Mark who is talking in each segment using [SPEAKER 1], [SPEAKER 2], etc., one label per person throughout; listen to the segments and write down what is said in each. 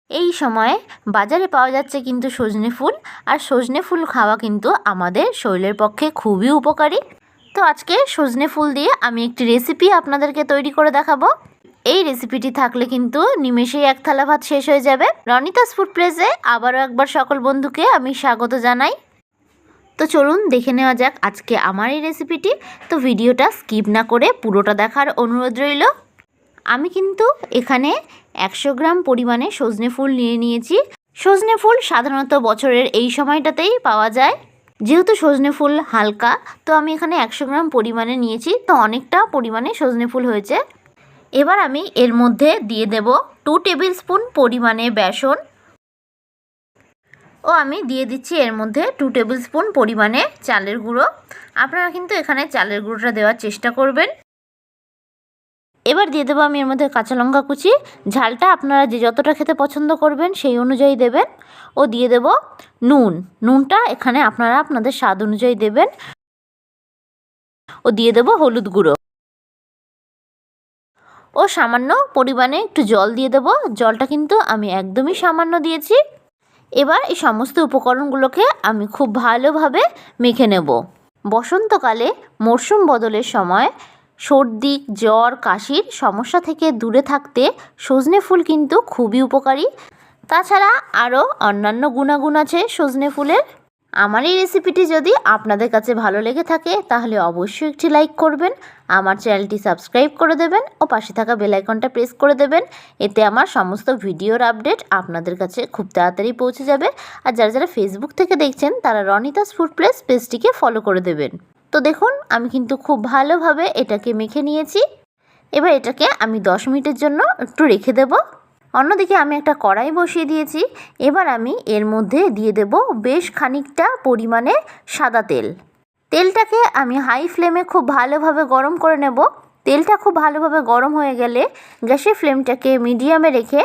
[SPEAKER 1] এই সময়ে বাজারে পাওয়া যাচ্ছে কিন্তু সজনে ফুল, আর সজনে ফুল খাওয়া কিন্তু আমাদের শরীরের পক্ষে খুবই উপকারী। তো আজকে সজনে ফুল দিয়ে আমি একটি রেসিপি আপনাদেরকে তৈরি করে দেখাবো। এই রেসিপিটি থাকলে কিন্তু নিমেষেই এক থালা ভাত শেষ হয়ে যাবে। রনিতাস ফুড প্লেসে আবারও একবার সকল বন্ধুকে আমি স্বাগত জানাই। তো চলুন দেখে নেওয়া যাক আজকে আমার এই রেসিপিটি। তো ভিডিওটা স্কিপ না করে পুরোটা দেখার অনুরোধ রইল। আমি কিন্তু এখানে 100 গ্রাম পরিমাণে সজনে ফুল নিয়ে নিয়েছি। সজনে ফুল সাধারণত বছরের এই সময়টাতেই পাওয়া যায়। যেহেতু সজনে ফুল হালকা, তো আমি এখানে 100 গ্রাম পরিমাণে নিয়েছি, তো অনেকটা পরিমাণে সজনে ফুল হয়েছে। এবার আমি এর মধ্যে দিয়ে দেব 2 টেবিল স্পুন পরিমাণে বেসন, ও আমি দিয়ে দিচ্ছি এর মধ্যে 2 টেবিল স্পুন পরিমাণে চালের গুঁড়ো। আপনারা কিন্তু এখানে চালের গুঁড়োটা দেওয়ার চেষ্টা করবেন। এবার দিয়ে দেবো আমি এর মধ্যে কাঁচা লঙ্কা কুচি। ঝালটা আপনারা যে যতটা খেতে পছন্দ করবেন সেই অনুযায়ী দেবেন। ও দিয়ে দেব নুনটা এখানে আপনারা আপনাদের স্বাদ অনুযায়ী দেবেন। ও দিয়ে দেব হলুদ গুঁড়ো। ও সামান্য পরিমাণে একটু জল দিয়ে দেব। জলটা কিন্তু আমি একদমই সামান্য দিয়েছি। এবার এই সমস্ত উপকরণগুলোকে আমি খুব ভালোভাবে মেখে নেব। বসন্তকালে মরশুম বদলের সময় সর্দি, জ্বর, কাশির সমস্যা থেকে দূরে থাকতে সজনে ফুল কিন্তু খুবই উপকারী। তাছাড়া আরও অন্যান্য গুণাগুণ আছে সজনে ফুলের। আমার এই রেসিপিটি যদি আপনাদের কাছে ভালো লেগে থাকে তাহলে অবশ্যই একটি লাইক করবেন, আমার চ্যানেলটি সাবস্ক্রাইব করে দেবেন ও পাশে থাকা বেল আইকনটা প্রেস করে দেবেন। এতে আমার সমস্ত ভিডিওর আপডেট আপনাদের কাছে খুব তাড়াতাড়ি পৌঁছে যাবে। আর যারা যারা ফেসবুক থেকে দেখছেন তারা রনিতাস ফুড প্লেস পেজটিকে ফলো করে দেবেন। তো দেখুন আমি কিন্তু খুব ভালোভাবে এটাকে মেখে নিয়েছি। এবার এটাকে আমি 10 মিনিটের জন্য একটু রেখে দেব। অন্যদিকে আমি একটা কড়াই বসিয়ে দিয়েছি। এবার আমি এর মধ্যে দিয়ে দেব বেশ খানিকটা পরিমাণে সাদা তেল। তেলটাকে আমি হাই ফ্লেমে খুব ভালোভাবে গরম করে নেব। তেলটা খুব ভালোভাবে গরম হয়ে গেলে গ্যাসের ফ্লেমটাকে মিডিয়ামে রেখে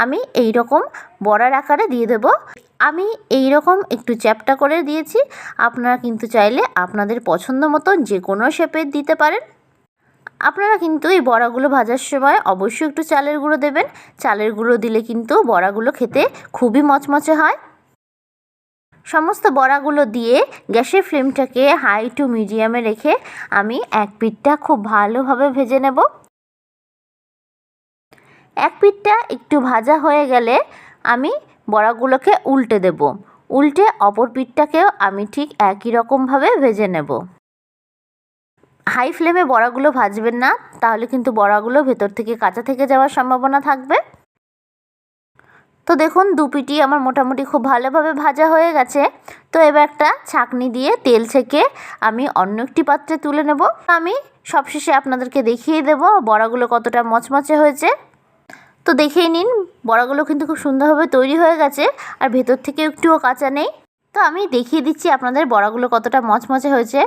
[SPEAKER 1] আমি এই রকম বড়ার আকারে দিয়ে দেব। আমি এই রকম একটু চ্যাপ্টা করে দিয়েছি। আপনারা কিন্তু চাইলে আপনাদের পছন্দ মতো যে কোনো শেপে দিতে পারেন। আপনারা কিন্তু এই বড়াগুলো ভাজার সময় অবশ্যই একটু চালের গুঁড়ো দেবেন। চালের গুঁড়ো দিলে কিন্তু বড়াগুলো খেতে খুবই মচমচে হয়। সমস্ত বড়াগুলো দিয়ে গ্যাসের ফ্লেমটাকে হাই টু মিডিয়ামে রেখে আমি এক পিঠটা খুব ভালোভাবে ভেজে নেব। এক পিঠটা একটু ভাজা হয়ে গেলে আমি বড়াগুলোকে উল্টে দেব। উল্টে অপর পিঠটাকেও আমি ঠিক একই রকমভাবে ভেজে নেব। হাই ফ্লেমে বড়াগুলো ভাজবেন না, তাহলে কিন্তু বড়াগুলো ভেতর থেকে কাঁচা থেকে যাওয়ার সম্ভাবনা থাকবে। তো দেখুন দু পিঠই আমার মোটামুটি খুব ভালোভাবে ভাজা হয়ে গেছে। তো এবার একটা ছাঁকনি দিয়ে তেল ছেঁকে আমি অন্য একটি পাত্রে তুলে নেব। আমি সবশেষে আপনাদেরকে দেখিয়ে দেব বড়াগুলো কতটা মচমচে হয়েছে। তো দেখেই নিন বড়াগুলো কিন্তু খুব সুন্দরভাবে তৈরি হয়ে গেছে, আর ভেতর থেকে একটুও কাঁচা নেই। তো আমি দেখিয়ে দিচ্ছি আপনাদের বড়াগুলো কতটা মচমচে হয়েছে।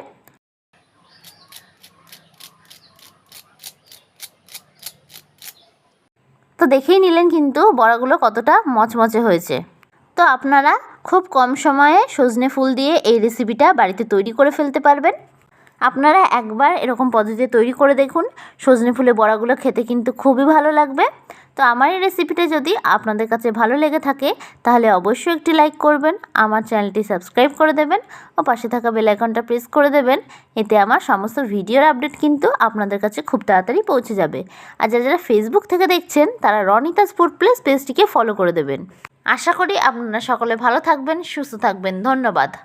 [SPEAKER 1] তো দেখেই নিলেন কিন্তু বড়াগুলো কতটা মচমচে হয়েছে। তো আপনারা খুব কম সময়ে সজনে ফুল দিয়ে এই রেসিপিটা বাড়িতে তৈরি করে ফেলতে পারবেন। আপনারা একবার এরকম পদ্ধতিতে তৈরি করে দেখুন। সজনে ফুলের বড়াগুলো খেতে কিন্তু খুবই ভালো লাগবে। তো আমার এই রেসিপিটা যদি আপনাদের কাছে ভালো লেগে থাকে তাহলে অবশ্যই একটি লাইক করবেন, আমার চ্যানেলটি সাবস্ক্রাইব করে দেবেন ও পাশে থাকা বেল আইকনটা প্রেস করে দেবেন। এতে আমার সমস্ত ভিডিওর আপডেট কিন্তু আপনাদের কাছে খুব তাড়াতাড়ি পৌঁছে যাবে। আর যারা যারা ফেসবুক থেকে দেখছেন তারা রনিতাস ফুড প্লেস পেজটিকে ফলো করে দেবেন। আশা করি আপনারা সকলে ভালো থাকবেন, সুস্থ থাকবেন। ধন্যবাদ।